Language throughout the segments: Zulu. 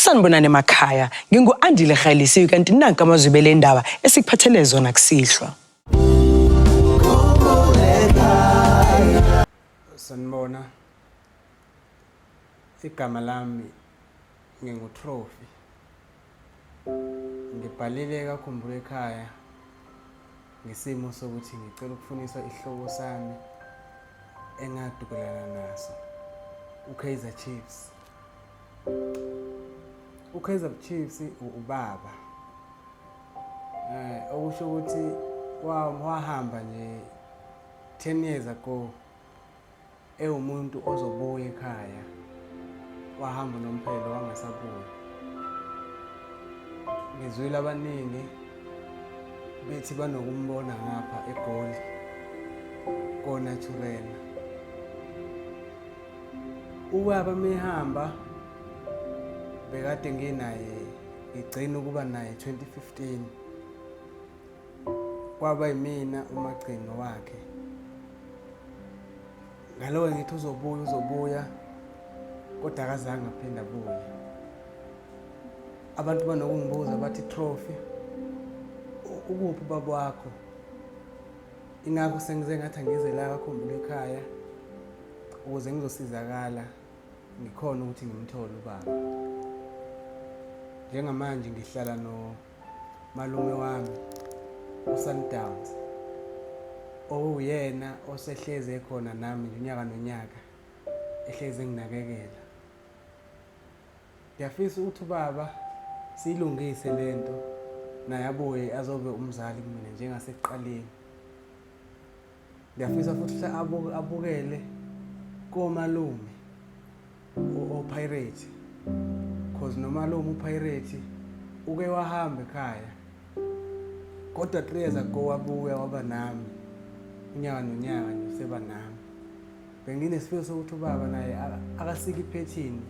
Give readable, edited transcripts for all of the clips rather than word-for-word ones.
Sanibonani emakhaya, ngingu-Andile Khayelisiwe kanti nanka amazwibele endaba esikuphathele zona kusihlwa. Sanibona. Igama lami nginguTrophy. Ngibhalile kaKhumbul ekhaya ngesimo sokuthi ngicela ukufunisa isihloko sami engadukelana naso, uKaizer Chiefs. uKaizer Chiefs ubaba. Okusho ukuthi wahamba nje 10 years ago umuntu ozobuya ekhaya. Wahamba nomphelo wangasabuya. Ngizwile abaningi bethi banokumbona ngapha eGoli koNatural. Ubaba mehamba bekade nginaye igcina ukuba naye 2015. Kwaba yimina umagcino wakhe. Ngalowo ngithi uzobuya kodwa akazange aphinda abuye. Abantu banokungibuza bathi Trophy, ukuphi baba wakho? Ingakho sengize ngathi angize la kaKhumbul ekhaya ukuze ngizosizakala ngikhona ukuthi ngimthole ubaba. Njengamanje ngihlala nomalume wami uSundowns, oyena osehleze ekhona nami unyaka nonyaka ehleze nginakekela. Ngiyafisa ukuthi ubaba silungise lento naye abuye azobe umzali kumina njengasekuqaleni. Ngiyafisa futhi abukele komalume oPirate, because nomalume uPirate uke wahamba ekhaya kodwa 3 years ago wabuya waba nami unyaka nonyaka nje seba nami. Benginesifiso sokuthi ubaba naye akasika iphethini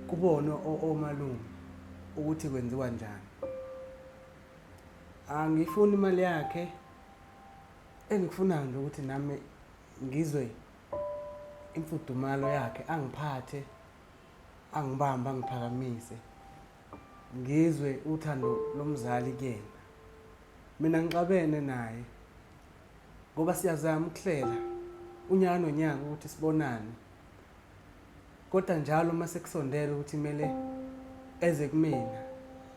kubone omalume ukuthi kwenziwa njani. Angifuni imali yakhe, engifuna nje ukuthi nami ngizwe imfudumalo yakhe, angiphathe, angibamba, angiphakamise, ngizwe uthando lomzali kuyena. Mina ngixabene naye ngoba siyazama ukuhlela unyaka nonyaka ukuthi sibonane, kodwa njalo uma sekusondela ukuthi kumele eze kumina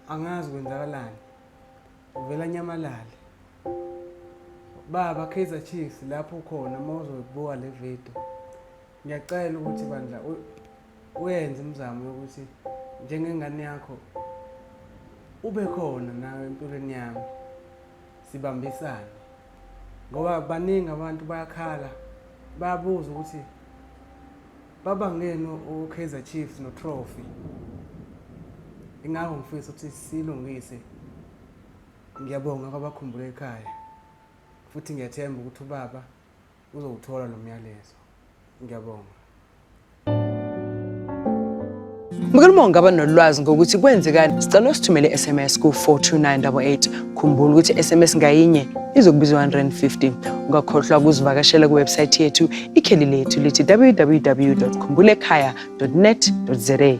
angazi kwenzakalani, uvela nyamalale. Baba Kaizer Chiefs, lapho ukhona mawuzobuka le video, ngiyacela ukuthi bandla uyenze imizamo yokuthi njengengane yakho ube khona nawe empilweni yami, sibambisane. Ngoba baningi abantu bayakhala bayabuza ukuthi baba ngene uKaizer Chiefs noTrophy. Ingakho ngifisa ukuthi silungise. Ngiyabonga kwabaKhumbul ekhaya futhi ngiyathemba ukuthi ubaba uzowuthola lo myalezo. Ngiyabonga. Mukulumo ungaba nolwazi ngokuthi kwenzekani, sicela usithumele SMS ku 42988. Khumbula ukuthi SMS ngayinye izokubizwa 150. Ungakhohlwa ukuzivakashela kuwebsite yethu ikheli lethu lithi www.khumbulekhaya.net.za.